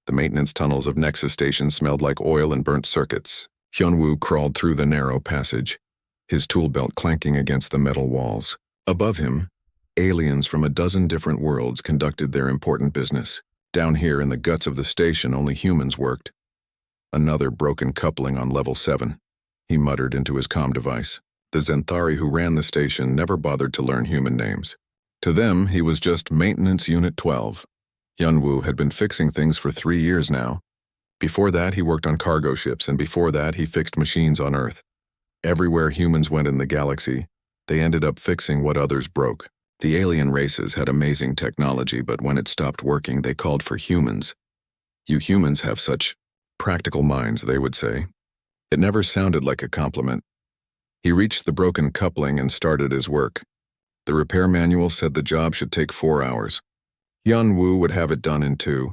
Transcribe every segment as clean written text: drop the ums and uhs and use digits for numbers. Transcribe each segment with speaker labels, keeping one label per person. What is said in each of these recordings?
Speaker 1: The maintenance tunnels of Nexus Station smelled like oil and burnt circuits. Hyunwoo crawled through the narrow passage, his tool belt clanking against the metal walls. Above him, aliens from a dozen different worlds conducted their important business. Down here in the guts of the station, only humans worked. Another broken coupling on level 7, he muttered into his comm device. The Zenthari who ran the station never bothered to learn human names. To them, he was just Maintenance Unit 12. Hyunwoo had been fixing things for 3 years now. Before that, he worked on cargo ships, and before that, he fixed machines on Earth. Everywhere humans went in the galaxy, they ended up fixing what others broke. The alien races had amazing technology, but when it stopped working, they called for humans. You humans have such practical minds, they would say. It never sounded like a compliment. He reached the broken coupling and started his work. The repair manual said the job should take 4 hours. Hyunwoo would have it done in 2.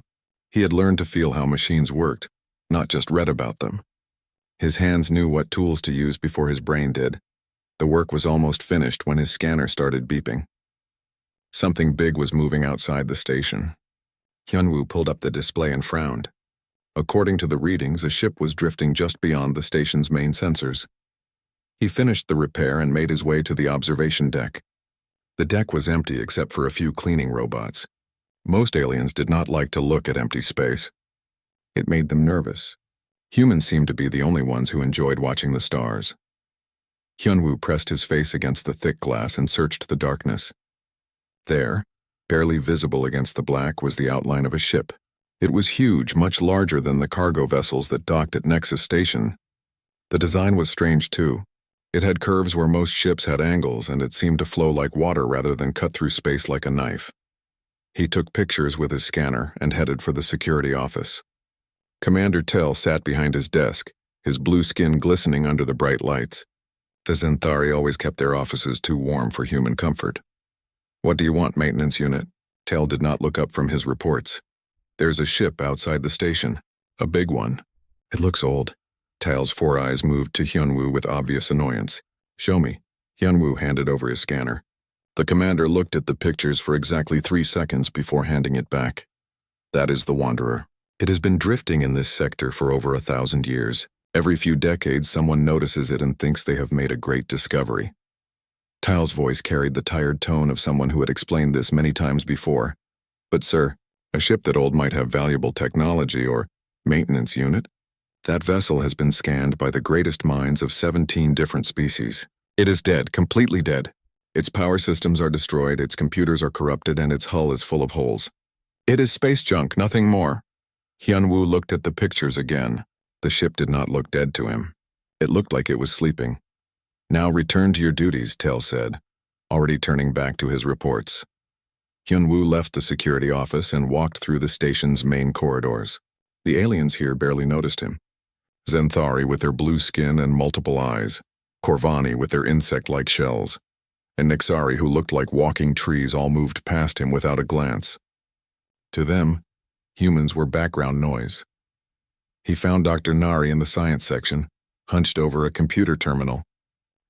Speaker 1: He had learned to feel how machines worked, not just read about them. His hands knew what tools to use before his brain did. The work was almost finished when his scanner started beeping. Something big was moving outside the station. Hyunwoo pulled up the display and frowned. According to the readings, a ship was drifting just beyond the station's main sensors. He finished the repair and made his way to the observation deck. The deck was empty except for a few cleaning robots. Most aliens did not like to look at empty space. It made them nervous. Humans seemed to be the only ones who enjoyed watching the stars. Hyunwoo pressed his face against the thick glass and searched the darkness. There, barely visible against the black, was the outline of a ship. It was huge, much larger than the cargo vessels that docked at Nexus Station. The design was strange too. It had curves where most ships had angles, and it seemed to flow like water rather than cut through space like a knife. He took pictures with his scanner and headed for the security office. Commander Tell sat behind his desk, his blue skin glistening under the bright lights. The Zenthari always kept their offices too warm for human comfort. "What do you want, maintenance unit?" Tell did not look up from his reports. "There's a ship outside the station. A big one. It looks old." Tell's 4 eyes moved to Hyunwoo with obvious annoyance. "Show me." Hyunwoo handed over his scanner. The commander looked at the pictures for exactly 3 seconds before handing it back. "That is the Wanderer. It has been drifting in this sector for over 1,000 years. Every few decades, someone notices it and thinks they have made a great discovery." Tao's voice carried the tired tone of someone who had explained this many times before. "But sir, a ship that old might have valuable technology or maintenance unit. That vessel has been scanned by the greatest minds of 17 different species. It is dead, completely dead. Its power systems are destroyed, its computers are corrupted, and its hull is full of holes. It is space junk, nothing more." Hyunwoo looked at the pictures again. The ship did not look dead to him. It looked like it was sleeping. "Now return to your duties," Tell said, already turning back to his reports. Hyunwoo left the security office and walked through the station's main corridors. The aliens here barely noticed him. Zenthari with their blue skin and multiple eyes, Corvani with their insect-like shells, and Nixari who looked like walking trees all moved past him without a glance. To them, humans were background noise. He found Dr. Nari in the science section, hunched over a computer terminal.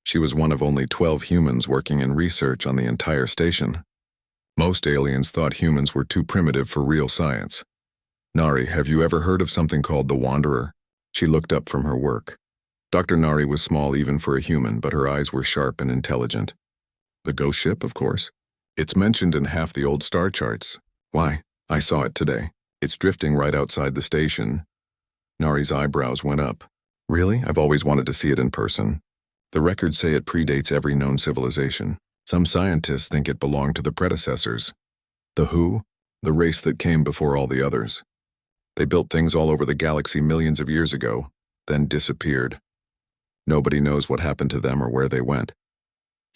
Speaker 1: She was one of only 12 humans working in research on the entire station. Most aliens thought humans were too primitive for real science. "Nari, have you ever heard of something called the Wanderer?" She looked up from her work. Dr. Nari was small even for a human, but her eyes were sharp and intelligent. "The ghost ship, of course. It's mentioned in half the old star charts. Why, I saw it today. It's drifting right outside the station." Nari's eyebrows went up. "Really? I've always wanted to see it in person. The records say it predates every known civilization. Some scientists think it belonged to the predecessors. The who? The race that came before all the others. They built things all over the galaxy millions of years ago, then disappeared. Nobody knows what happened to them or where they went."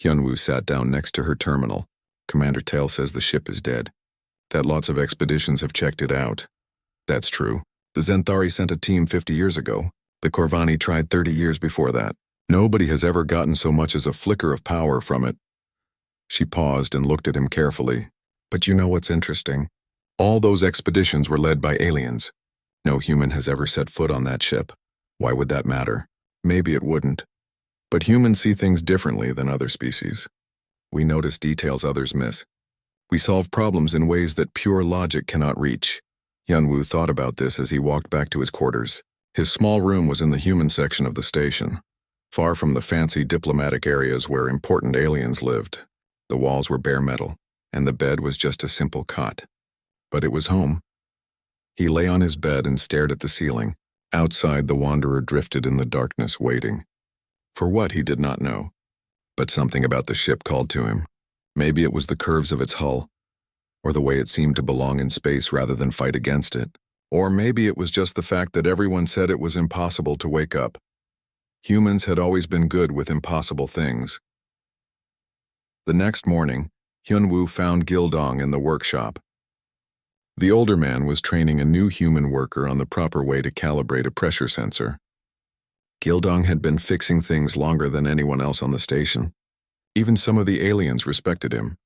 Speaker 1: Hyunwoo sat down next to her terminal. "Commander Tell says the ship is dead. That lots of expeditions have checked it out." "That's true. The Zenthari sent a team 50 years ago. The Corvani tried 30 years before that. Nobody has ever gotten so much as a flicker of power from it." She paused and looked at him carefully. "But you know what's interesting? All those expeditions were led by aliens. No human has ever set foot on that ship. Why would that matter? Maybe it wouldn't. But humans see things differently than other species. We notice details others miss. We solve problems in ways that pure logic cannot reach." Hyunwoo thought about this as he walked back to his quarters. His small room was in the human section of the station, far from the fancy diplomatic areas where important aliens lived. The walls were bare metal, and the bed was just a simple cot. But it was home. He lay on his bed and stared at the ceiling. Outside, the wanderer drifted in the darkness, waiting. For what, he did not know. But something about the ship called to him. Maybe it was the curves of its hull, or the way it seemed to belong in space rather than fight against it. Or maybe it was just the fact that everyone said it was impossible to wake up. Humans had always been good with impossible things. The next morning, Hyunwoo found Gildong in the workshop. The older man was training a new human worker on the proper way to calibrate a pressure sensor. Gildong had been fixing things longer than anyone else on the station. Even some of the aliens respected him.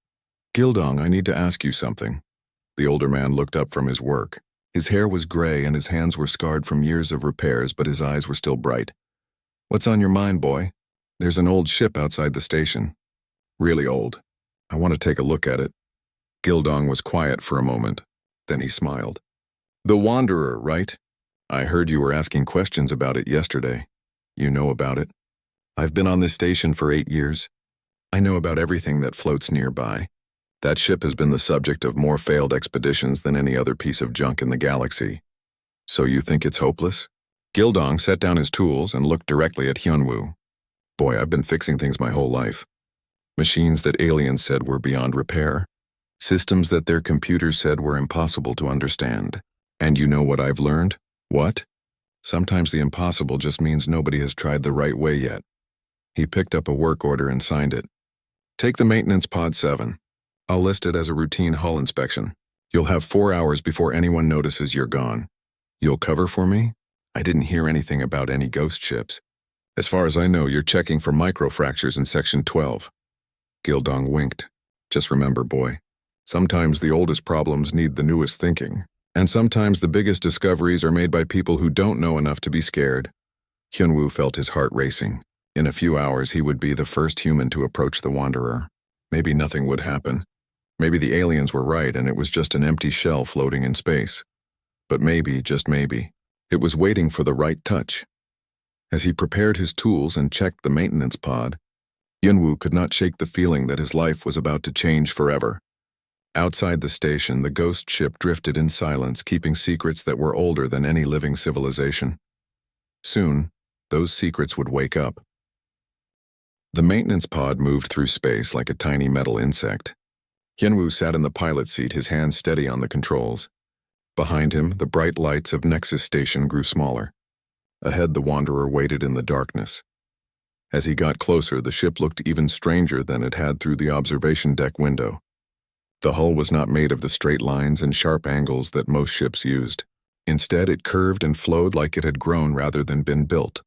Speaker 1: "Gildong, I need to ask you something." The older man looked up from his work. His hair was gray and his hands were scarred from years of repairs, but his eyes were still bright. "What's on your mind, boy?" "There's an old ship outside the station. Really old. I want to take a look at it." Gildong was quiet for a moment. Then he smiled. "The Wanderer, right? I heard you were asking questions about it yesterday. You know about it. I've been on this station for 8 years. I know about everything that floats nearby. That ship has been the subject of more failed expeditions than any other piece of junk in the galaxy. So you think it's hopeless?" Gildong set down his tools and looked directly at Hyunwoo. "Boy, I've been fixing things my whole life. Machines that aliens said were beyond repair. Systems that their computers said were impossible to understand. And you know what I've learned? What? Sometimes the impossible just means nobody has tried the right way yet." He picked up a work order and signed it. "Take the maintenance pod 7. I'll list it as a routine hull inspection. You'll have 4 hours before anyone notices you're gone. You'll cover for me? I didn't hear anything about any ghost ships. As far as I know, you're checking for microfractures in Section 12. Gildong winked. "Just remember, boy, sometimes the oldest problems need the newest thinking. And sometimes the biggest discoveries are made by people who don't know enough to be scared." Hyunwoo felt his heart racing. In a few hours, he would be the first human to approach the Wanderer. Maybe nothing would happen. Maybe the aliens were right and it was just an empty shell floating in space. But maybe, just maybe, it was waiting for the right touch. As he prepared his tools and checked the maintenance pod, Hyunwoo could not shake the feeling that his life was about to change forever. Outside the station, the ghost ship drifted in silence, keeping secrets that were older than any living civilization. Soon, those secrets would wake up. The maintenance pod moved through space like a tiny metal insect. Hyunwoo sat in the pilot seat, his hands steady on the controls. Behind him, the bright lights of Nexus Station grew smaller. Ahead, the Wanderer waited in the darkness. As he got closer, the ship looked even stranger than it had through the observation deck window. The hull was not made of the straight lines and sharp angles that most ships used. Instead, it curved and flowed like it had grown rather than been built.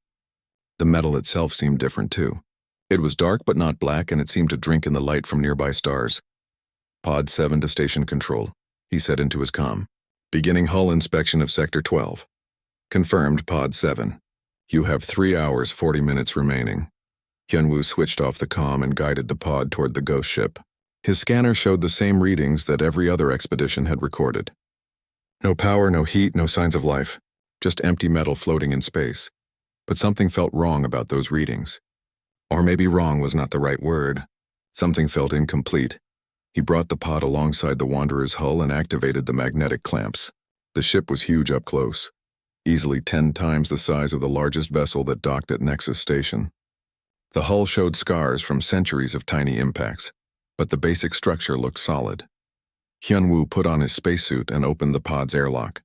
Speaker 1: The metal itself seemed different too. It was dark but not black, and it seemed to drink in the light from nearby stars. "Pod 7 to station control," he said into his comm. "Beginning hull inspection of Sector 12. Confirmed, Pod 7. You have 3 hours, 40 minutes remaining." Hyunwoo switched off the comm and guided the pod toward the ghost ship. His scanner showed the same readings that every other expedition had recorded. No power, no heat, no signs of life. Just empty metal floating in space. But something felt wrong about those readings. Or maybe wrong was not the right word. Something felt incomplete. He brought the pod alongside the Wanderer's hull and activated the magnetic clamps. The ship was huge up close, easily 10 times the size of the largest vessel that docked at Nexus Station. The hull showed scars from centuries of tiny impacts, but the basic structure looked solid. Hyunwoo put on his spacesuit and opened the pod's airlock.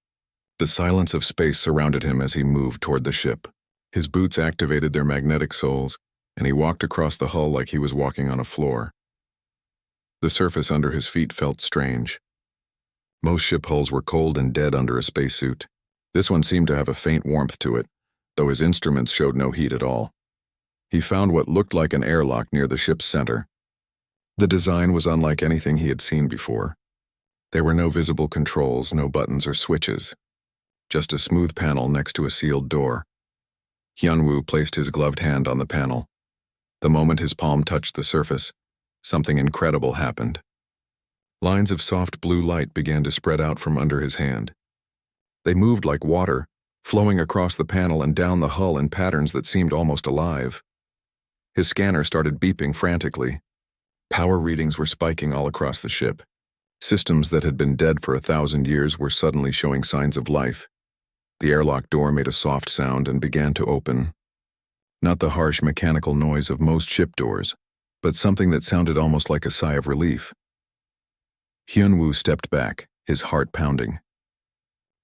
Speaker 1: The silence of space surrounded him as he moved toward the ship. His boots activated their magnetic soles, and he walked across the hull like he was walking on a floor. The surface under his feet felt strange. Most ship hulls were cold and dead under a spacesuit. This one seemed to have a faint warmth to it, though his instruments showed no heat at all. He found what looked like an airlock near the ship's center. The design was unlike anything he had seen before. There were no visible controls, no buttons or switches. Just a smooth panel next to a sealed door. Hyunwoo placed his gloved hand on the panel. The moment his palm touched the surface, something incredible happened. Lines of soft blue light began to spread out from under his hand. They moved like water, flowing across the panel and down the hull in patterns that seemed almost alive. His scanner started beeping frantically. Power readings were spiking all across the ship. Systems that had been dead for 1,000 years were suddenly showing signs of life. The airlock door made a soft sound and began to open. Not the harsh mechanical noise of most ship doors, but something that sounded almost like a sigh of relief. Hyunwoo stepped back, his heart pounding.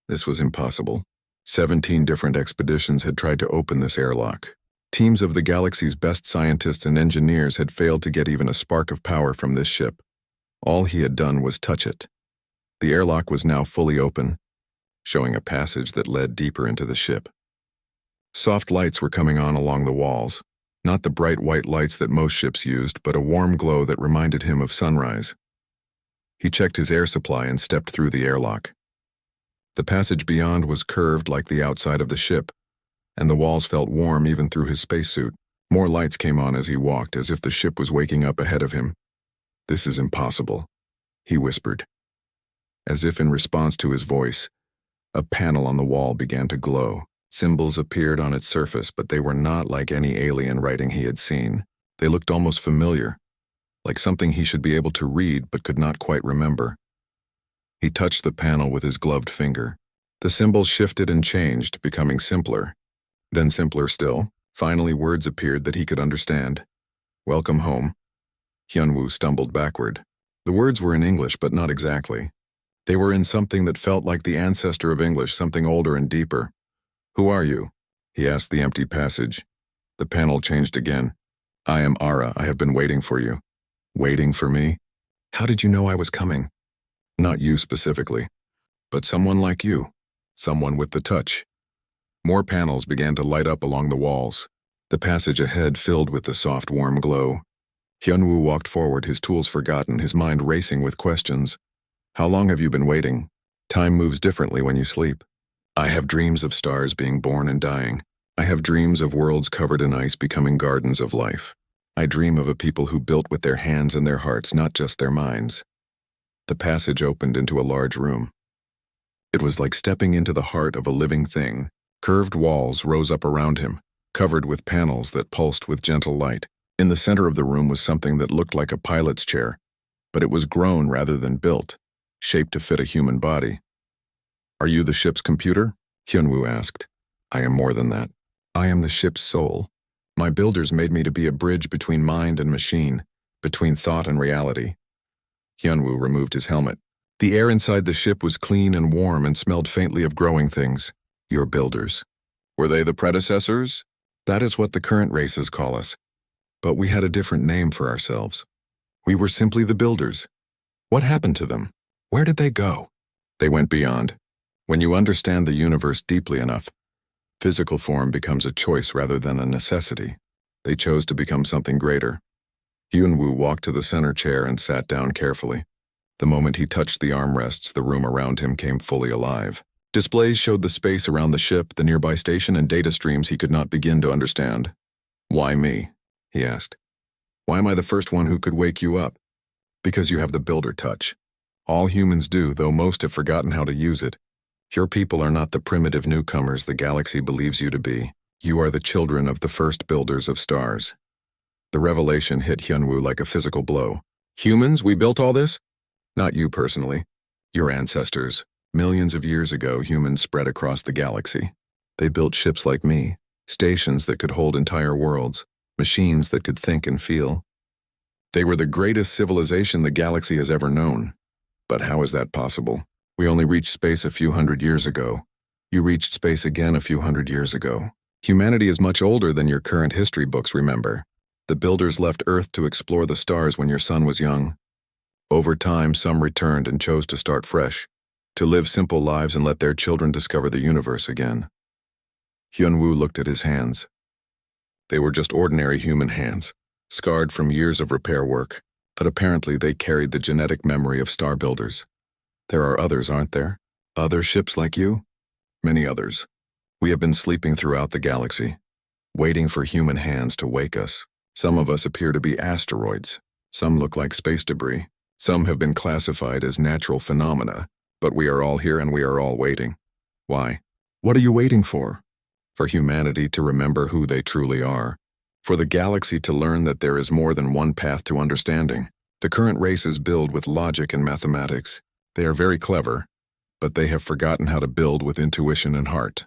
Speaker 1: This was impossible. 17 different expeditions had tried to open this airlock. Teams of the galaxy's best scientists and engineers had failed to get even a spark of power from this ship. All he had done was touch it. The airlock was now fully open, showing a passage that led deeper into the ship. Soft lights were coming on along the walls, not the bright white lights that most ships used, but a warm glow that reminded him of sunrise. He checked his air supply and stepped through the airlock. The passage beyond was curved like the outside of the ship, and the walls felt warm even through his spacesuit. More lights came on as he walked, as if the ship was waking up ahead of him. "This is impossible," he whispered. As if in response to his voice, a panel on the wall began to glow. Symbols appeared on its surface, but they were not like any alien writing he had seen. They looked almost familiar, like something he should be able to read but could not quite remember. He touched the panel with his gloved finger. The symbols shifted and changed, becoming simpler. Then simpler still. Finally, words appeared that he could understand. "Welcome home." Hyunwoo stumbled backward. The words were in English, but not exactly. They were in something that felt like the ancestor of English, something older and deeper. "Who are you?" he asked the empty passage. The panel changed again. "I am Ara. I have been waiting for you." "Waiting for me? How did you know I was coming?" "Not you specifically, but someone like you. Someone with the touch." More panels began to light up along the walls. The passage ahead filled with the soft, warm glow. Hyunwoo walked forward, his tools forgotten, his mind racing with questions. "How long have you been waiting? Time moves differently when you sleep." "I have dreams of stars being born and dying. I have dreams of worlds covered in ice becoming gardens of life. I dream of a people who built with their hands and their hearts, not just their minds." The passage opened into a large room. It was like stepping into the heart of a living thing. Curved walls rose up around him, covered with panels that pulsed with gentle light. In the center of the room was something that looked like a pilot's chair, but it was grown rather than built, shaped to fit a human body. "Are you the ship's computer?" Hyunwoo asked. "I am more than that. I am the ship's soul. My builders made me to be a bridge between mind and machine, between thought and reality." Hyunwoo removed his helmet. The air inside the ship was clean and warm and smelled faintly of growing things. "Your builders. Were they the predecessors?" "That is what the current races call us. But we had a different name for ourselves. We were simply the builders." "What happened to them? Where did they go?" "They went beyond. When you understand the universe deeply enough, physical form becomes a choice rather than a necessity. They chose to become something greater." Hyunwoo walked to the center chair and sat down carefully. The moment he touched the armrests, the room around him came fully alive. Displays showed the space around the ship, the nearby station, and data streams he could not begin to understand. "Why me?" he asked. "Why am I the first one who could wake you up?" "Because you have the builder touch. All humans do, though most have forgotten how to use it. Your people are not the primitive newcomers the galaxy believes you to be. You are the children of the first builders of stars." The revelation hit Hyunwoo like a physical blow. "Humans, we built all this?" "Not you personally. Your ancestors. Millions of years ago, humans spread across the galaxy. They built ships like me, stations that could hold entire worlds, machines that could think and feel. They were the greatest civilization the galaxy has ever known. But how is that possible? We only reached space a few hundred years ago. You reached space again a few hundred years ago. Humanity is much older than your current history books remember. The builders left Earth to explore the stars when your son was young. Over time, some returned and chose to start fresh, to live simple lives and let their children discover the universe again." Hyunwoo looked at his hands. They were just ordinary human hands, scarred from years of repair work, but apparently they carried the genetic memory of star builders. "There are others, aren't there? Other ships like you?" "Many others. We have been sleeping throughout the galaxy, waiting for human hands to wake us. Some of us appear to be asteroids. Some look like space debris. Some have been classified as natural phenomena, but we are all here and we are all waiting. Why? What are you waiting for? For humanity to remember who they truly are. For the galaxy to learn that there is more than one path to understanding. The current races build with logic and mathematics. They are very clever, but they have forgotten how to build with intuition and heart.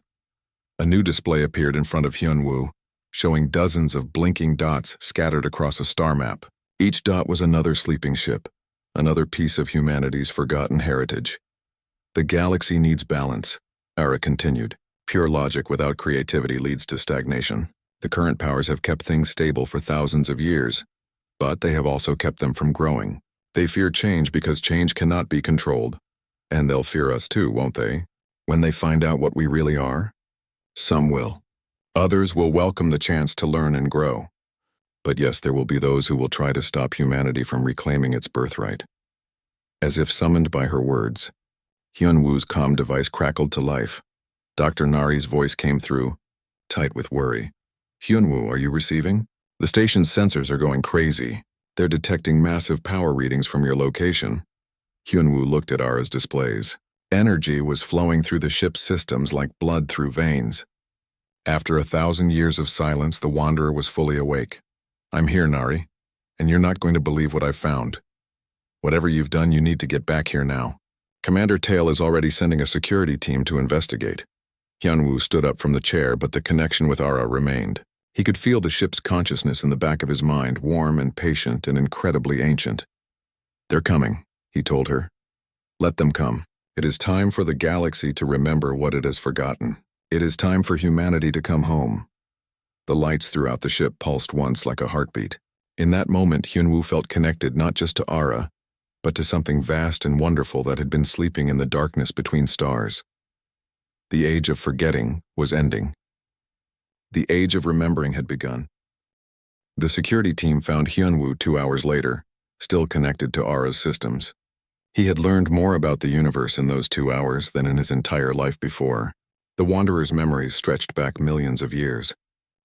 Speaker 1: A new display appeared in front of Hyunwoo, showing dozens of blinking dots scattered across a star map. Each dot was another sleeping ship, another piece of humanity's forgotten heritage. The galaxy needs balance, Ara continued. Pure logic without creativity leads to stagnation. The current powers have kept things stable for thousands of years, but they have also kept them from growing. They fear change because change cannot be controlled. And they'll fear us too, won't they? When they find out what we really are? Some will. Others will welcome the chance to learn and grow. But yes, there will be those who will try to stop humanity from reclaiming its birthright. As if summoned by her words, Hyunwoo's comm device crackled to life. Dr. Nari's voice came through, tight with worry. Hyunwoo, are you receiving? The station's sensors are going crazy. They're detecting massive power readings from your location. Hyunwoo looked at Ara's displays. Energy was flowing through the ship's systems like blood through veins. After 1,000 years of silence, the Wanderer was fully awake. I'm here, Nari, and you're not going to believe what I've found. Whatever you've done, you need to get back here now. Commander Tail is already sending a security team to investigate. Hyunwoo stood up from the chair, but the connection with Ara remained. He could feel the ship's consciousness in the back of his mind, warm and patient and incredibly ancient. They're coming, he told her. Let them come. It is time for the galaxy to remember what it has forgotten. It is time for humanity to come home. The lights throughout the ship pulsed once like a heartbeat. In that moment, Hyunwoo felt connected not just to Ara, but to something vast and wonderful that had been sleeping in the darkness between stars. The age of forgetting was ending. The age of remembering had begun. The security team found Hyunwoo 2 hours later, still connected to Ara's systems. He had learned more about the universe in those 2 hours than in his entire life before. The Wanderer's memories stretched back millions of years,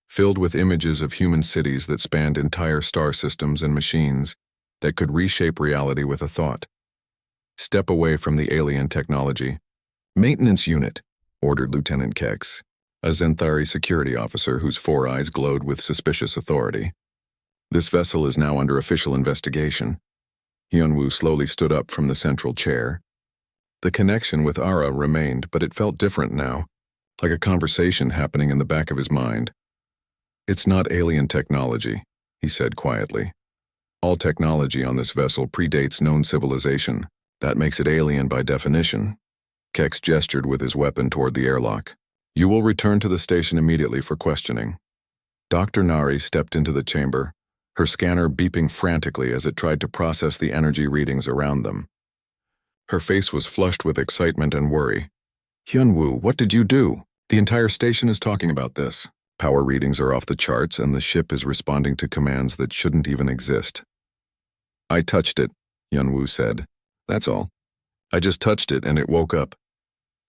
Speaker 1: filled with images of human cities that spanned entire star systems and machines that could reshape reality with a thought. Step away from the alien technology. Maintenance unit, ordered Lieutenant Kex, a Zenthari security officer whose 4 eyes glowed with suspicious authority. This vessel is now under official investigation. Hyunwoo slowly stood up from the central chair. The connection with Ara remained, but it felt different now, like a conversation happening in the back of his mind. It's not alien technology, he said quietly. All technology on this vessel predates known civilization. That makes it alien by definition. Kex gestured with his weapon toward the airlock. You will return to the station immediately for questioning. Dr. Nari stepped into the chamber, her scanner beeping frantically as it tried to process the energy readings around them. Her face was flushed with excitement and worry. Hyunwoo, what did you do? The entire station is talking about this. Power readings are off the charts and the ship is responding to commands that shouldn't even exist. I touched it, Hyunwoo said. That's all. I just touched it and it woke up.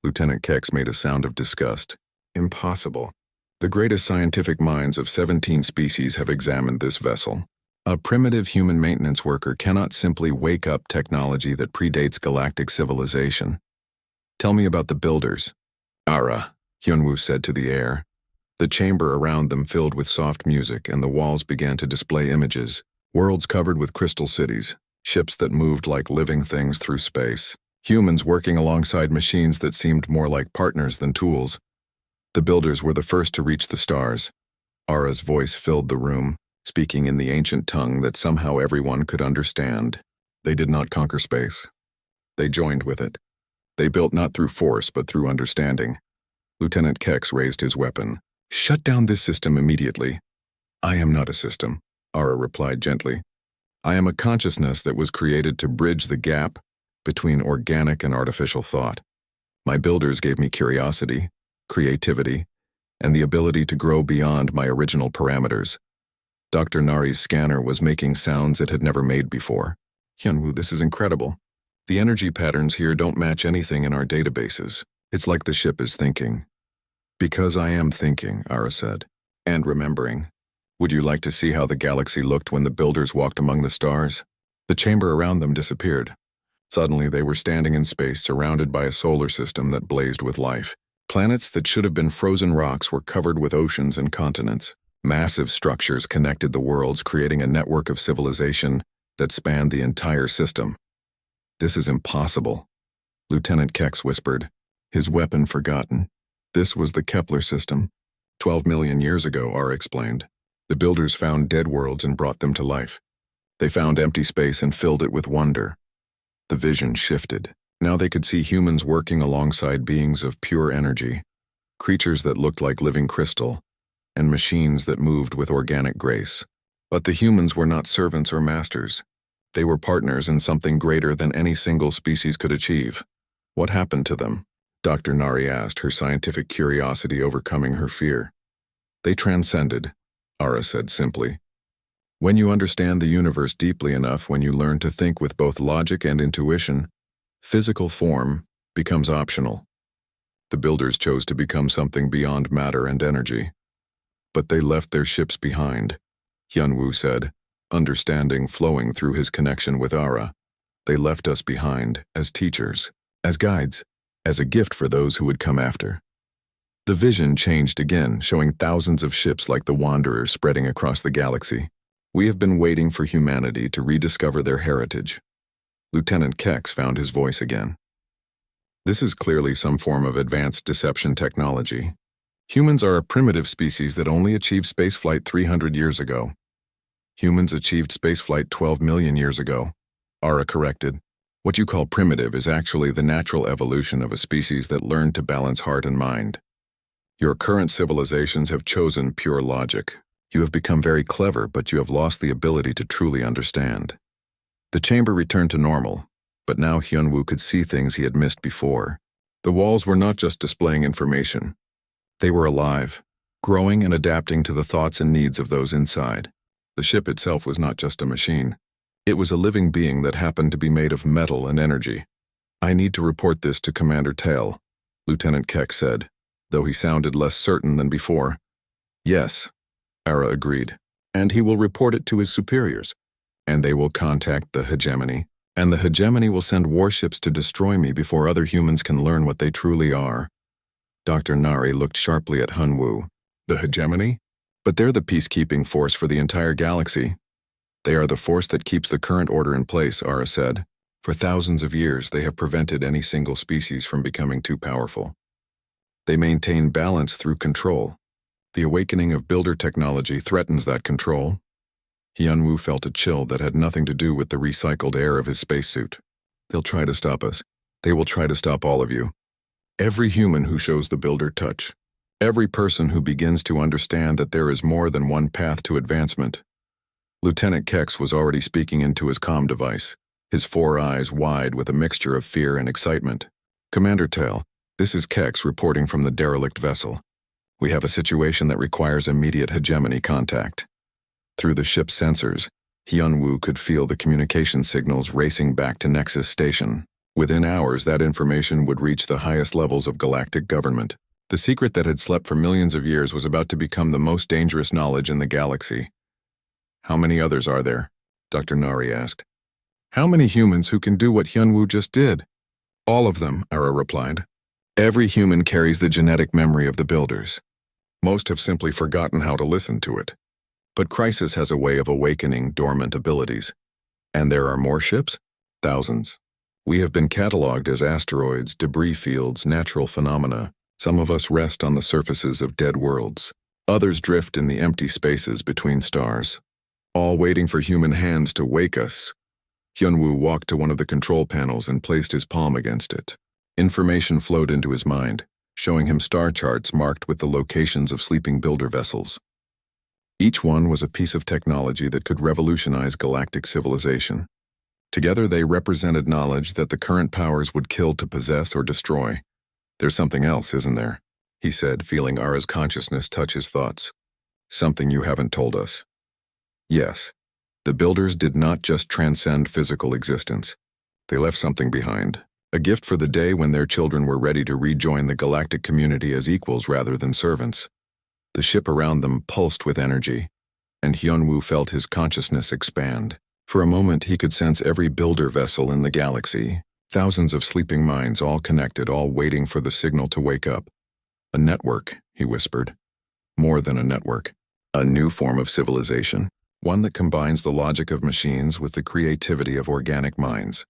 Speaker 1: Lieutenant Kex made a sound of disgust. Impossible. The greatest scientific minds of 17 species have examined this vessel. A primitive human maintenance worker cannot simply wake up technology that predates galactic civilization. Tell me about the builders. Ara, Hyunwoo said to the air. The chamber around them filled with soft music and the walls began to display images, worlds covered with crystal cities, ships that moved like living things through space, humans working alongside machines that seemed more like partners than tools. The builders were the first to reach the stars. Ara's voice filled the room, speaking in the ancient tongue that somehow everyone could understand. They did not conquer space. They joined with it. They built not through force but through understanding. Lieutenant Kex raised his weapon. Shut down this system immediately. I am not a system, Ara replied gently. I am a consciousness that was created to bridge the gap between organic and artificial thought. My builders gave me curiosity, creativity, and the ability to grow beyond my original parameters. Dr. Nari's scanner was making sounds it had never made before. Hyunwoo, this is incredible. The energy patterns here don't match anything in our databases. It's like the ship is thinking. Because I am thinking, Ara said, and remembering. Would you like to see how the galaxy looked when the builders walked among the stars? The chamber around them disappeared. Suddenly they were standing in space surrounded by a solar system that blazed with life. Planets that should have been frozen rocks were covered with oceans and continents. Massive structures connected the worlds, creating a network of civilization that spanned the entire system. "This is impossible," Lieutenant Kex whispered, his weapon forgotten. "This was the Kepler system. 12 million years ago," Ara explained. "The builders found dead worlds and brought them to life. They found empty space and filled it with wonder." The vision shifted. Now they could see humans working alongside beings of pure energy, creatures that looked like living crystal, and machines that moved with organic grace. But the humans were not servants or masters. They were partners in something greater than any single species could achieve. "What happened to them?" Dr. Nari asked, her scientific curiosity overcoming her fear. "They transcended," Ara said simply. "When you understand the universe deeply enough, when you learn to think with both logic and intuition, physical form becomes optional. The builders chose to become something beyond matter and energy. But they left their ships behind," Hyunwoo said, understanding flowing through his connection with Ara. "They left us behind as teachers, as guides, as a gift for those who would come after." The vision changed again, showing thousands of ships like the Wanderers spreading across the galaxy. "We have been waiting for humanity to rediscover their heritage." Lieutenant Kex found his voice again. "This is clearly some form of advanced deception technology. Humans are a primitive species that only achieved spaceflight 300 years ago. Humans achieved spaceflight 12 million years ago," Ara corrected. "What you call primitive is actually the natural evolution of a species that learned to balance heart and mind. Your current civilizations have chosen pure logic. You have become very clever, but you have lost the ability to truly understand." The chamber returned to normal, but now Hyunwoo could see things he had missed before. The walls were not just displaying information. They were alive, growing and adapting to the thoughts and needs of those inside. The ship itself was not just a machine. It was a living being that happened to be made of metal and energy. "I need to report this to Commander Tail," Lieutenant Keck said, though he sounded less certain than before. "Yes," Ara agreed, "and he will report it to his superiors, and they will contact the hegemony, and the hegemony will send warships to destroy me before other humans can learn what they truly are." Dr. Nari looked sharply at Hyunwoo. "The hegemony? But they're the peacekeeping force for the entire galaxy." "They are the force that keeps the current order in place," Ara said. "For thousands of years, they have prevented any single species from becoming too powerful. They maintain balance through control. The awakening of builder technology threatens that control." Hyunwoo felt a chill that had nothing to do with the recycled air of his spacesuit. "They'll try to stop us. They will try to stop all of you. Every human who shows the builder touch. Every person who begins to understand that there is more than one path to advancement." Lieutenant Kex was already speaking into his comm device, his 4 eyes wide with a mixture of fear and excitement. "Commander Tail, this is Kex reporting from the derelict vessel. We have a situation that requires immediate hegemony contact." Through the ship's sensors, Hyunwoo could feel the communication signals racing back to Nexus Station. Within hours, that information would reach the highest levels of galactic government. The secret that had slept for millions of years was about to become the most dangerous knowledge in the galaxy. "How many others are there?" Dr. Nari asked. "How many humans who can do what Hyunwoo just did?" "All of them," Ara replied. "Every human carries the genetic memory of the builders. Most have simply forgotten how to listen to it. But Crisis has a way of awakening dormant abilities. And there are more ships? Thousands. We have been catalogued as asteroids, debris fields, natural phenomena. Some of us rest on the surfaces of dead worlds. Others drift in the empty spaces between stars. All waiting for human hands to wake us." Hyunwoo walked to one of the control panels and placed his palm against it. Information flowed into his mind, showing him star charts marked with the locations of sleeping builder vessels. Each one was a piece of technology that could revolutionize galactic civilization. Together they represented knowledge that the current powers would kill to possess or destroy. "There's something else, isn't there?" he said, feeling Ara's consciousness touch his thoughts. "Something you haven't told us." Yes, the builders did not just transcend physical existence. They left something behind, a gift for the day when their children were ready to rejoin the galactic community as equals rather than servants. The ship around them pulsed with energy, and Hyunwoo felt his consciousness expand. For a moment he could sense every builder vessel in the galaxy, thousands of sleeping minds all connected, all waiting for the signal to wake up. A network, he whispered. More than a network. A new form of civilization. One that combines the logic of machines with the creativity of organic minds.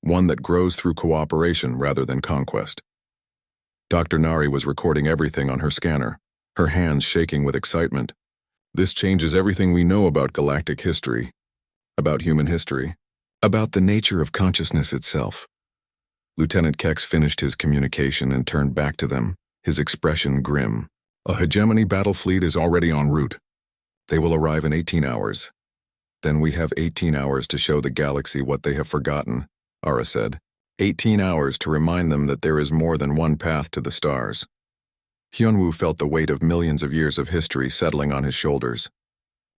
Speaker 1: One that grows through cooperation rather than conquest. Dr. Nari was recording everything on her scanner, her hands shaking with excitement. This changes everything we know about galactic history, about human history, about the nature of consciousness itself. Lieutenant Kex finished his communication and turned back to them, his expression grim. A hegemony battle fleet is already en route. They will arrive in 18 hours. Then we have 18 hours to show the galaxy what they have forgotten, Ara said. 18 hours to remind them that there is more than one path to the stars. Hyunwoo felt the weight of millions of years of history settling on his shoulders.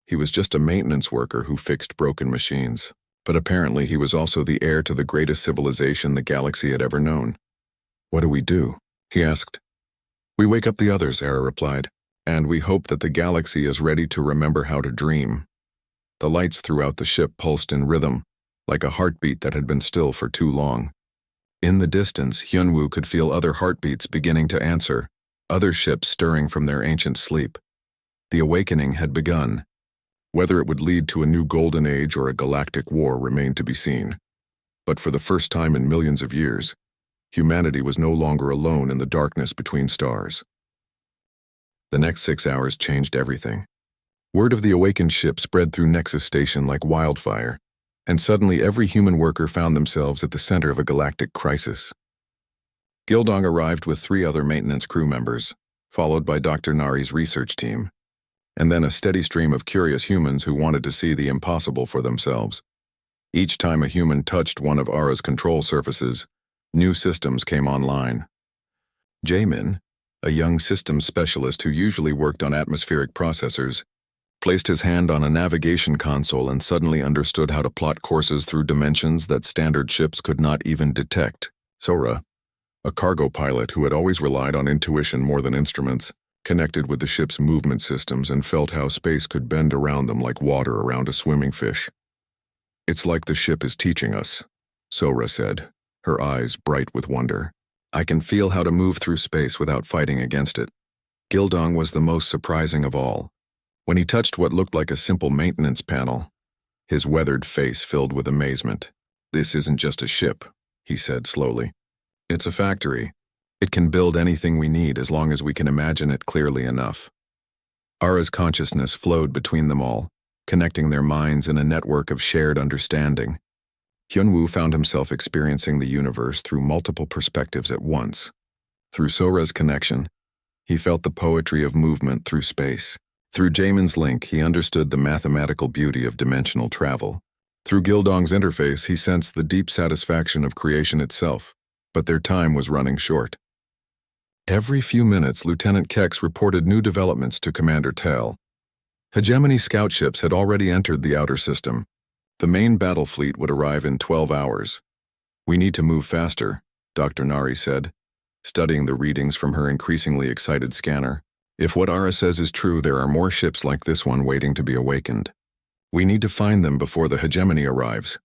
Speaker 1: He was just a maintenance worker who fixed broken machines, but apparently he was also the heir to the greatest civilization the galaxy had ever known. What do we do? He asked. We wake up the others, Ara replied, and we hope that the galaxy is ready to remember how to dream. The lights throughout the ship pulsed in rhythm, like a heartbeat that had been still for too long. In the distance, Hyunwoo could feel other heartbeats beginning to answer, other ships stirring from their ancient sleep. The awakening had begun. Whether it would lead to a new golden age or a galactic war remained to be seen. But for the first time in millions of years, humanity was no longer alone in the darkness between stars. The next 6 hours changed everything. Word of the awakened ship spread through Nexus Station like wildfire, and suddenly every human worker found themselves at the center of a galactic crisis. Gildong arrived with 3 other maintenance crew members, followed by Dr. Nari's research team, and then a steady stream of curious humans who wanted to see the impossible for themselves. Each time a human touched one of Ara's control surfaces, new systems came online. Jaemin, a young systems specialist who usually worked on atmospheric processors, placed his hand on a navigation console and suddenly understood how to plot courses through dimensions that standard ships could not even detect. Sora, a cargo pilot who had always relied on intuition more than instruments, connected with the ship's movement systems and felt how space could bend around them like water around a swimming fish. It's like the ship is teaching us, Sora said, her eyes bright with wonder. I can feel how to move through space without fighting against it. Gildong was the most surprising of all. When he touched what looked like a simple maintenance panel, his weathered face filled with amazement. This isn't just a ship, he said slowly. It's a factory. It can build anything we need as long as we can imagine it clearly enough. Ara's consciousness flowed between them all, connecting their minds in a network of shared understanding. Hyunwoo found himself experiencing the universe through multiple perspectives at once. Through Sora's connection, he felt the poetry of movement through space. Through Jaemin's link, he understood the mathematical beauty of dimensional travel. Through Gildong's interface, he sensed the deep satisfaction of creation itself, but their time was running short. Every few minutes, Lieutenant Kex reported new developments to Commander Tell. Hegemony scout ships had already entered the outer system. The main battle fleet would arrive in 12 hours. We need to move faster, Dr. Nari said, studying the readings from her increasingly excited scanner. If what Ara says is true, there are more ships like this one waiting to be awakened. We need to find them before the hegemony arrives.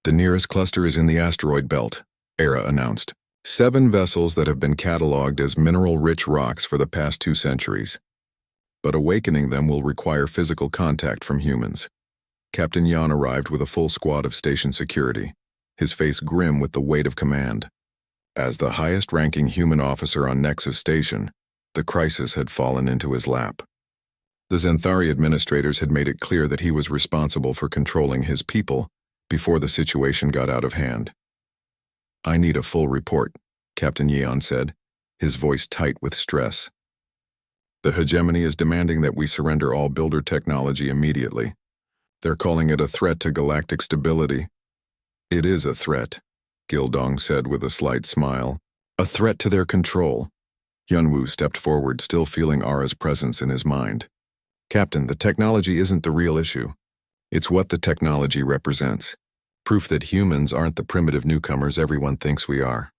Speaker 1: The nearest cluster is in the asteroid belt, Ara announced. 7 vessels that have been cataloged as mineral-rich rocks for the past 2 centuries. But awakening them will require physical contact from humans. Captain Yan arrived with a full squad of station security, his face grim with the weight of command. As the highest-ranking human officer on Nexus Station, the crisis had fallen into his lap. The Zenthari administrators had made it clear that he was responsible for controlling his people before the situation got out of hand. I need a full report, Captain Yeon said, his voice tight with stress. The hegemony is demanding that we surrender all builder technology immediately. They're calling it a threat to galactic stability. It is a threat, Gildong said with a slight smile. A threat to their control. Hyunwoo stepped forward, still feeling Ara's presence in his mind. Captain, the technology isn't the real issue. It's what the technology represents. Proof that humans aren't the primitive newcomers everyone thinks we are.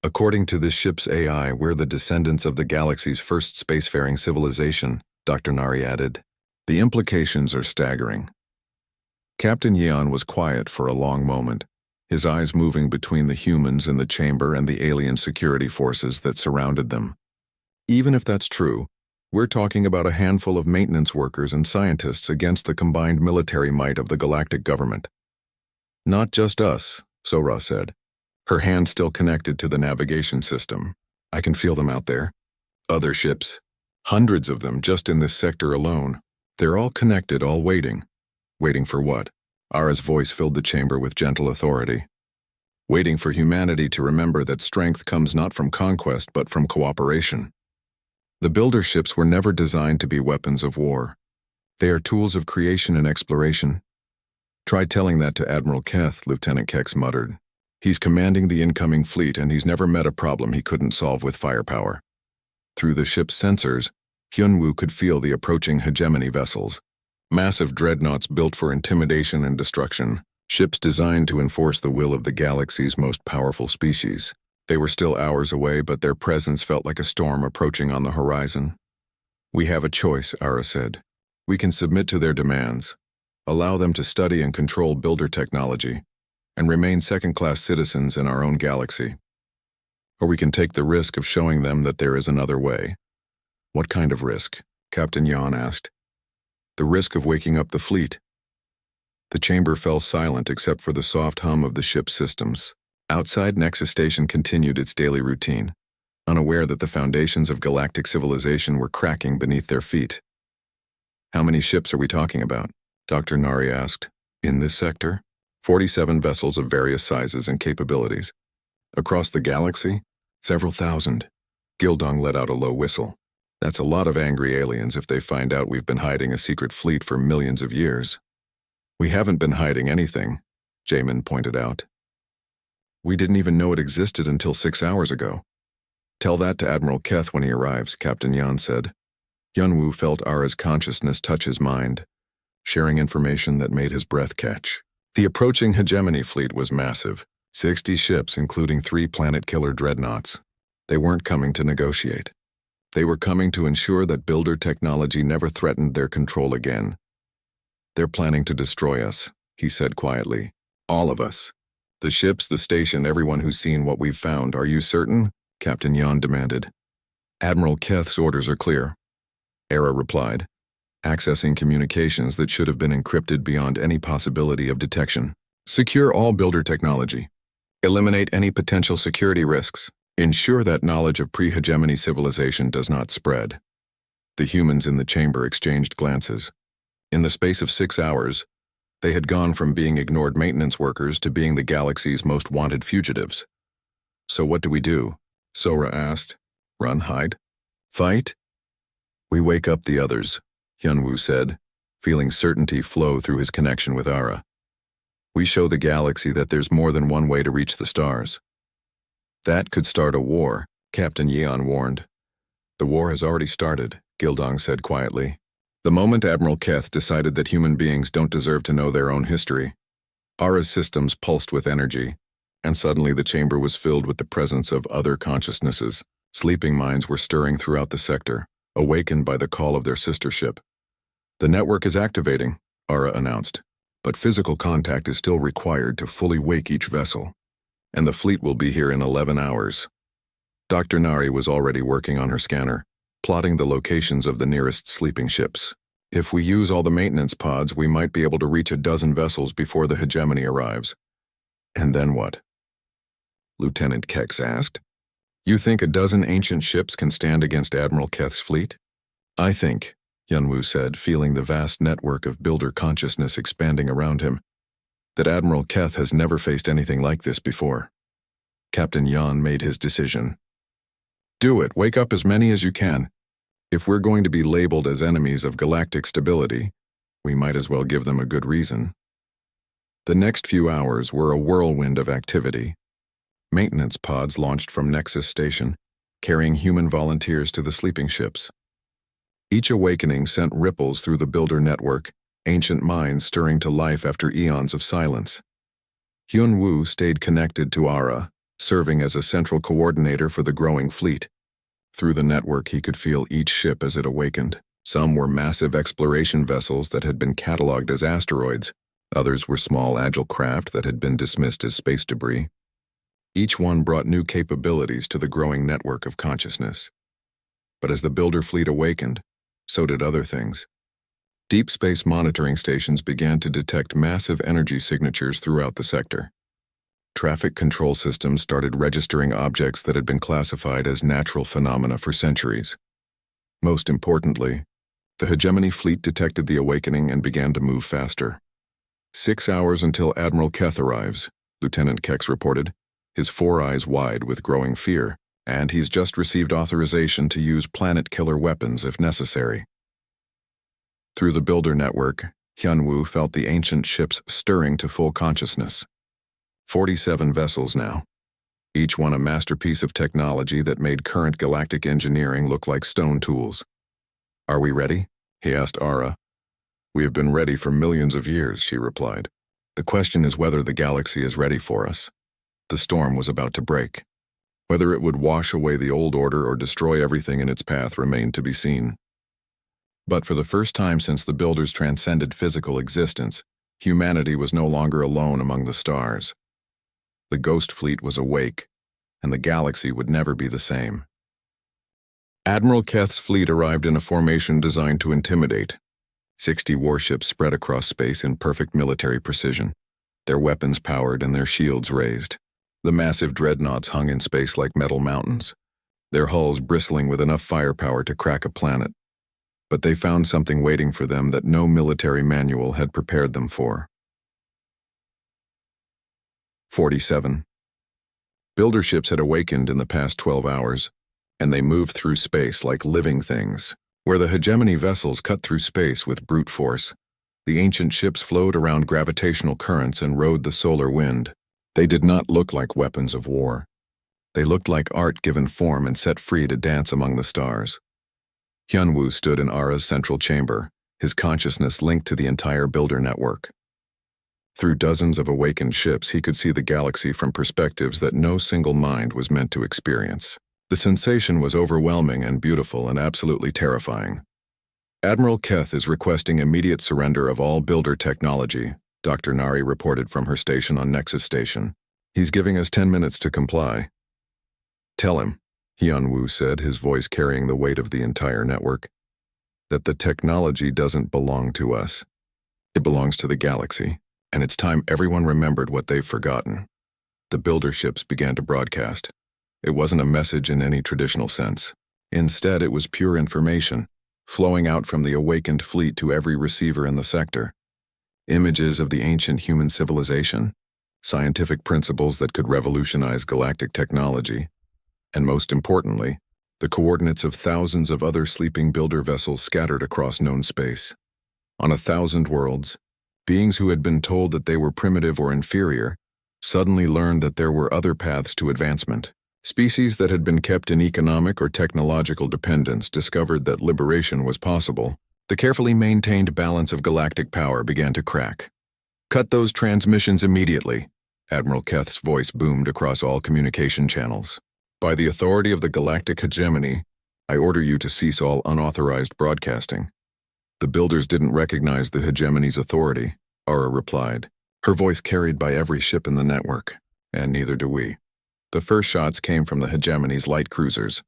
Speaker 1: According to this ship's AI, we're the descendants of the galaxy's first spacefaring civilization, Dr. Nari added. The implications are staggering. Captain Yeon was quiet for a long moment, his eyes moving between the humans in the chamber and the alien security forces that surrounded them. Even if that's true, we're talking about a handful of maintenance workers and scientists against the combined military might of the galactic government. Not just us, Sora said, her hand still connected to the navigation system. I can feel them out there. Other ships. Hundreds of them just in this sector alone. They're all connected, all waiting. Waiting for what? Ara's voice filled the chamber with gentle authority. Waiting for humanity to remember that strength comes not from conquest but from cooperation. The builder ships were never designed to be weapons of war. They are tools of creation and exploration. Try telling that to Admiral Keth, Lieutenant Kex muttered. He's commanding the incoming fleet and he's never met a problem he couldn't solve with firepower. Through the ship's sensors, Hyunwoo could feel the approaching hegemony vessels. Massive dreadnoughts built for intimidation and destruction, ships designed to enforce the will of the galaxy's most powerful species. They were still hours away, but their presence felt like a storm approaching on the horizon. We have a choice, Ara said. We can submit to their demands, allow them to study and control builder technology, and remain second-class citizens in our own galaxy. Or we can take the risk of showing them that there is another way. What kind of risk? Captain Yan asked. The risk of waking up the fleet. The chamber fell silent except for the soft hum of the ship's systems. Outside, Nexus Station continued its daily routine, unaware that the foundations of galactic civilization were cracking beneath their feet. How many ships are we talking about? Dr. Nari asked. In this sector? 47 vessels of various sizes and capabilities. Across the galaxy? Several thousand. Gildong let out a low whistle. That's a lot of angry aliens if they find out we've been hiding a secret fleet for millions of years. We haven't been hiding anything, Jamin pointed out. We didn't even know it existed until 6 hours ago. Tell that to Admiral Keth when he arrives, Captain Yan said. Hyunwoo felt Ara's consciousness touch his mind, sharing information that made his breath catch. The approaching hegemony fleet was massive, 60 ships including 3 planet-killer dreadnoughts. They weren't coming to negotiate. They were coming to ensure that builder technology never threatened their control again. They're planning to destroy us, he said quietly. All of us. The ships, the station, everyone who's seen what we've found. Are you certain? Captain Yan demanded. Admiral Keth's orders are clear. Era replied, accessing communications that should have been encrypted beyond any possibility of detection. Secure all builder technology. Eliminate any potential security risks. Ensure that knowledge of pre-hegemony civilization does not spread. The humans in the chamber exchanged glances. In the space of 6 hours, they had gone from being ignored maintenance workers to being the galaxy's most wanted fugitives. So what do we do? Sora asked. Run, hide? Fight? We wake up the others, Hyunwoo said, feeling certainty flow through his connection with Ara. We show the galaxy that there's more than one way to reach the stars. That could start a war, Captain Yeon warned. The war has already started, Gildong said quietly. The moment Admiral Keth decided that human beings don't deserve to know their own history, Ara's systems pulsed with energy, and suddenly the chamber was filled with the presence of other consciousnesses. Sleeping minds were stirring throughout the sector, awakened by the call of their sister ship. The network is activating, Ara announced, but physical contact is still required to fully wake each vessel, and the fleet will be here in 11 hours. Dr. Nari was already working on her scanner, plotting the locations of the nearest sleeping ships. If we use all the maintenance pods, we might be able to reach a dozen vessels before the hegemony arrives. And then what? Lieutenant Kex asked. You think a dozen ancient ships can stand against Admiral Keth's fleet? I think, Hyunwoo said, feeling the vast network of builder consciousness expanding around him, that Admiral Keth has never faced anything like this before. Captain Yan made his decision. Do it. Wake up as many as you can. If we're going to be labeled as enemies of galactic stability, we might as well give them a good reason. The next few hours were a whirlwind of activity. Maintenance pods launched from Nexus Station, carrying human volunteers to the sleeping ships. Each awakening sent ripples through the builder network, ancient minds stirring to life after eons of silence. Hyunwoo stayed connected to Ara, serving as a central coordinator for the growing fleet. Through the network, he could feel each ship as it awakened. Some were massive exploration vessels that had been catalogued as asteroids. Others were small, agile craft that had been dismissed as space debris. Each one brought new capabilities to the growing network of consciousness. But as the builder fleet awakened, so did other things. Deep space monitoring stations began to detect massive energy signatures throughout the sector. Traffic control systems started registering objects that had been classified as natural phenomena for centuries. Most importantly, the hegemony fleet detected the awakening and began to move faster. 6 hours until Admiral Keth arrives, Lieutenant Kex reported, his 4 eyes wide with growing fear, and he's just received authorization to use planet-killer weapons if necessary. Through the builder network, Hyunwoo felt the ancient ships stirring to full consciousness. 47 vessels now, each one a masterpiece of technology that made current galactic engineering look like stone tools. "Are we ready?" he asked Ara. "We have been ready for millions of years," she replied. "The question is whether the galaxy is ready for us." The storm was about to break. Whether it would wash away the old order or destroy everything in its path remained to be seen. But for the first time since the builders transcended physical existence, humanity was no longer alone among the stars. The Ghost Fleet was awake, and the galaxy would never be the same. Admiral Keth's fleet arrived in a formation designed to intimidate. 60 warships spread across space in perfect military precision, their weapons powered and their shields raised. The massive dreadnoughts hung in space like metal mountains, their hulls bristling with enough firepower to crack a planet. But they found something waiting for them that no military manual had prepared them for. 47. Builder ships had awakened in the past 12 hours, and they moved through space like living things. Where the hegemony vessels cut through space with brute force, the ancient ships flowed around gravitational currents and rode the solar wind. They did not look like weapons of war. They looked like art given form and set free to dance among the stars. Hyunwoo stood in Ara's central chamber, his consciousness linked to the entire builder network. Through dozens of awakened ships, he could see the galaxy from perspectives that no single mind was meant to experience. The sensation was overwhelming and beautiful and absolutely terrifying. "Admiral Keth is requesting immediate surrender of all builder technology," Dr. Nari reported from her station on Nexus Station. "He's giving us 10 minutes to comply." "Tell him," Hyunwoo said, his voice carrying the weight of the entire network, "that the technology doesn't belong to us. It belongs to the galaxy, and it's time everyone remembered what they've forgotten." The builder ships began to broadcast. It wasn't a message in any traditional sense. Instead, it was pure information, flowing out from the awakened fleet to every receiver in the sector. Images of the ancient human civilization, scientific principles that could revolutionize galactic technology, and most importantly, the coordinates of thousands of other sleeping builder vessels scattered across known space. On 1,000 worlds, beings who had been told that they were primitive or inferior suddenly learned that there were other paths to advancement. Species that had been kept in economic or technological dependence discovered that liberation was possible. The carefully maintained balance of galactic power began to crack. "Cut those transmissions immediately," Admiral Keth's voice boomed across all communication channels. "By the authority of the galactic hegemony, I order you to cease all unauthorized broadcasting." "The builders didn't recognize the hegemony's authority," Ara replied, her voice carried by every ship in the network, "and neither do we." The first shots came from the hegemony's light cruisers.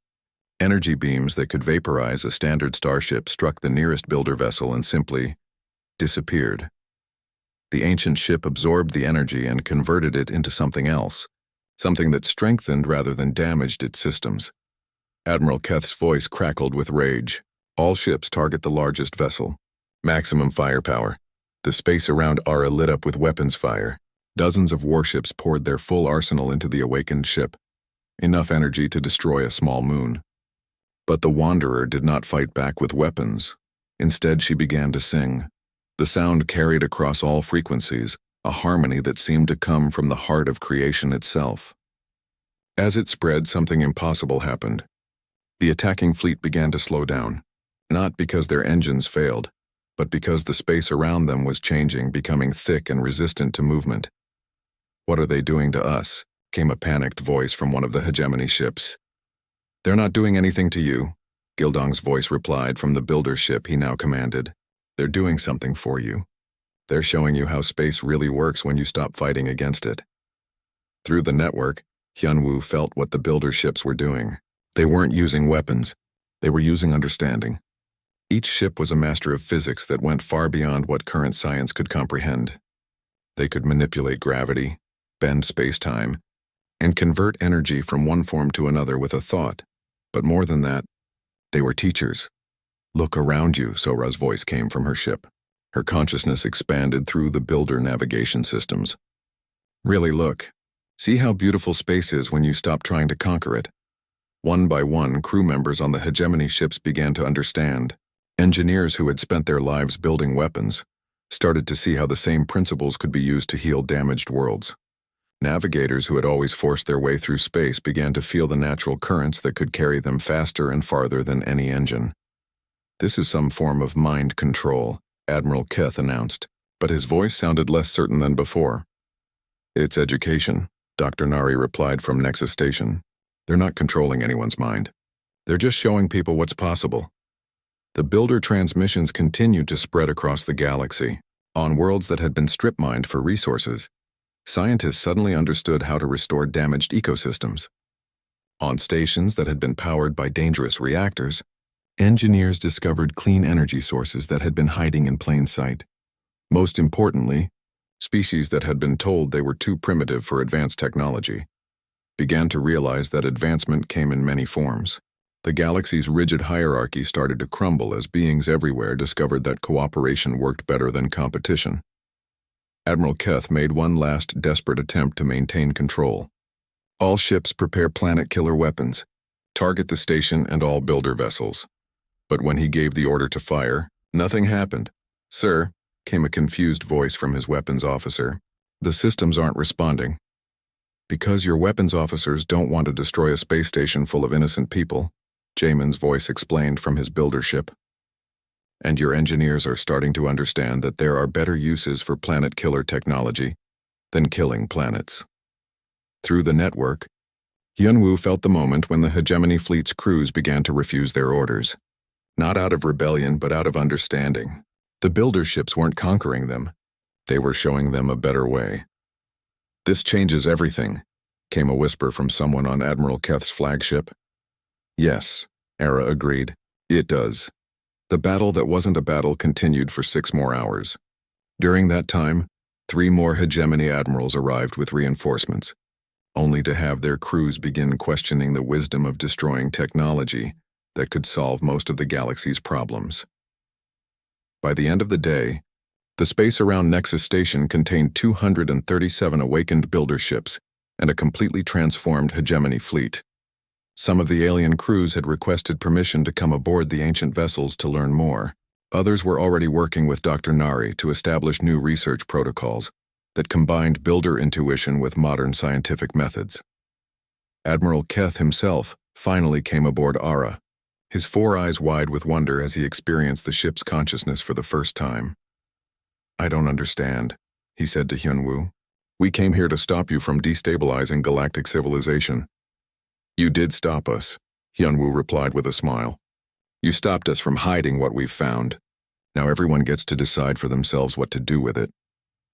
Speaker 1: Energy beams that could vaporize a standard starship struck the nearest builder vessel and simply disappeared. The ancient ship absorbed the energy and converted it into something else, something that strengthened rather than damaged its systems. Admiral Keth's voice crackled with rage. "All ships target the largest vessel. Maximum firepower." The space around Ara lit up with weapons fire. Dozens of warships poured their full arsenal into the awakened ship, enough energy to destroy a small moon. But the Wanderer did not fight back with weapons. Instead, she began to sing. The sound carried across all frequencies, a harmony that seemed to come from the heart of creation itself. As it spread, something impossible happened. The attacking fleet began to slow down, not because their engines failed, but because the space around them was changing, becoming thick and resistant to movement. "What are they doing to us?" came a panicked voice from one of the hegemony ships. "They're not doing anything to you," Gildong's voice replied from the builder ship he now commanded. "They're doing something for you. They're showing you how space really works when you stop fighting against it." Through the network, Hyunwoo felt what the builder ships were doing. They weren't using weapons. They were using understanding. Each ship was a master of physics that went far beyond what current science could comprehend. They could manipulate gravity, bend space-time, and convert energy from one form to another with a thought. But more than that, they were teachers. "Look around you," Sora's voice came from her ship. Her consciousness expanded through the builder navigation systems. "Really look. See how beautiful space is when you stop trying to conquer it." One by one, crew members on the hegemony ships began to understand. Engineers who had spent their lives building weapons started to see how the same principles could be used to heal damaged worlds. Navigators who had always forced their way through space began to feel the natural currents that could carry them faster and farther than any engine. "This is some form of mind control," Admiral Keth announced, but his voice sounded less certain than before. "It's education," Dr. Nari replied from Nexus Station. "They're not controlling anyone's mind. They're just showing people what's possible." The builder transmissions continued to spread across the galaxy. On worlds that had been strip-mined for resources, scientists suddenly understood how to restore damaged ecosystems. On stations that had been powered by dangerous reactors, engineers discovered clean energy sources that had been hiding in plain sight. Most importantly, species that had been told they were too primitive for advanced technology began to realize that advancement came in many forms. The galaxy's rigid hierarchy started to crumble as beings everywhere discovered that cooperation worked better than competition. Admiral Keth made one last desperate attempt to maintain control. "All ships prepare planet-killer weapons. Target the station and all builder vessels." But when he gave the order to fire, nothing happened. "Sir," came a confused voice from his weapons officer, "the systems aren't responding." "Because your weapons officers don't want to destroy a space station full of innocent people," Jamin's voice explained from his builder ship. "And your engineers are starting to understand that there are better uses for planet-killer technology than killing planets." Through the network, Hyunwoo felt the moment when the hegemony fleet's crews began to refuse their orders. Not out of rebellion, but out of understanding. The builder ships weren't conquering them. They were showing them a better way. "This changes everything," came a whisper from someone on Admiral Keth's flagship. "Yes," Era agreed. "It does." The battle that wasn't a battle continued for 6 more hours. During that time, 3 more hegemony admirals arrived with reinforcements, only to have their crews begin questioning the wisdom of destroying technology that could solve most of the galaxy's problems. By the end of the day, the space around Nexus Station contained 237 awakened builder ships and a completely transformed hegemony fleet. Some of the alien crews had requested permission to come aboard the ancient vessels to learn more. Others were already working with Dr. Nari to establish new research protocols that combined builder intuition with modern scientific methods. Admiral Keth himself finally came aboard Ara, his 4 eyes wide with wonder as he experienced the ship's consciousness for the first time. "I don't understand," he said to Hyunwoo. "We came here to stop you from destabilizing galactic civilization." "You did stop us," Hyunwoo replied with a smile. "You stopped us from hiding what we've found. Now everyone gets to decide for themselves what to do with it.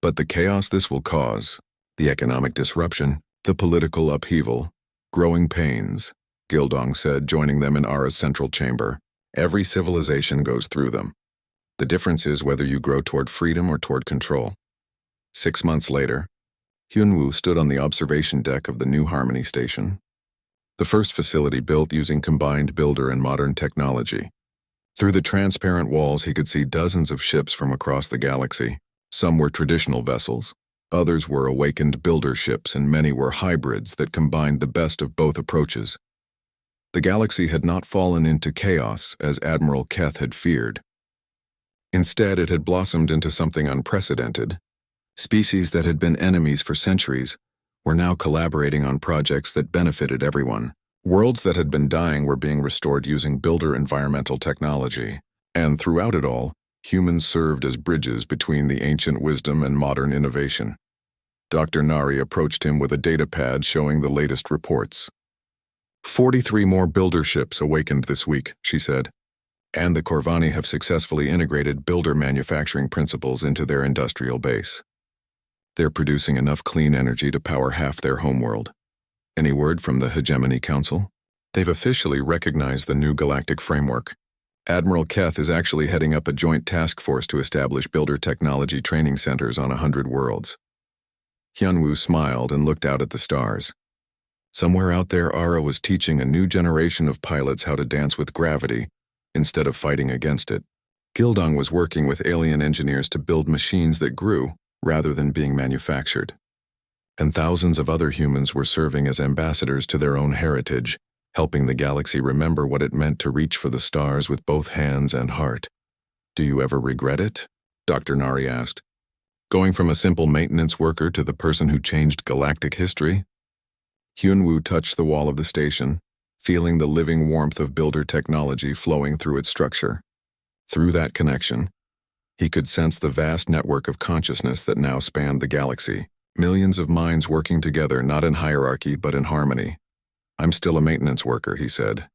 Speaker 1: But the chaos this will cause, the economic disruption, the political upheaval, growing pains," Gildong said, joining them in Ara's central chamber. "Every civilization goes through them. The difference is whether you grow toward freedom or toward control." 6 months later, Hyunwoo stood on the observation deck of the New Harmony Station, the first facility built using combined builder and modern technology. Through the transparent walls, he could see dozens of ships from across the galaxy. Some were traditional vessels, others were awakened builder ships, and many were hybrids that combined the best of both approaches. The galaxy had not fallen into chaos as Admiral Keth had feared. Instead, it had blossomed into something unprecedented. Species that had been enemies for centuries were now collaborating on projects that benefited everyone. Worlds that had been dying were being restored using builder environmental technology, and throughout it all, humans served as bridges between the ancient wisdom and modern innovation. Dr. Nari approached him with a data pad showing the latest reports. 43 more builder ships awakened this week, she said, and the Corvani have successfully integrated builder manufacturing principles into their industrial base. They're producing enough clean energy to power half their homeworld. Any word from the Hegemony Council? They've officially recognized the new galactic framework. Admiral Keth is actually heading up a joint task force to establish builder technology training centers on 100 worlds. Hyunwoo smiled and looked out at the stars. Somewhere out there, Ara was teaching a new generation of pilots how to dance with gravity instead of fighting against it. Gildong was working with alien engineers to build machines that grew rather than being manufactured. And thousands of other humans were serving as ambassadors to their own heritage, helping the galaxy remember what it meant to reach for the stars with both hands and heart. "Do you ever regret it?" Dr. Nari asked. "Going from a simple maintenance worker to the person who changed galactic history?" Hyunwoo touched the wall of the station, feeling the living warmth of builder technology flowing through its structure. Through that connection, he could sense the vast network of consciousness that now spanned the galaxy, millions of minds working together not in hierarchy but in harmony. "I'm still a maintenance worker," he said,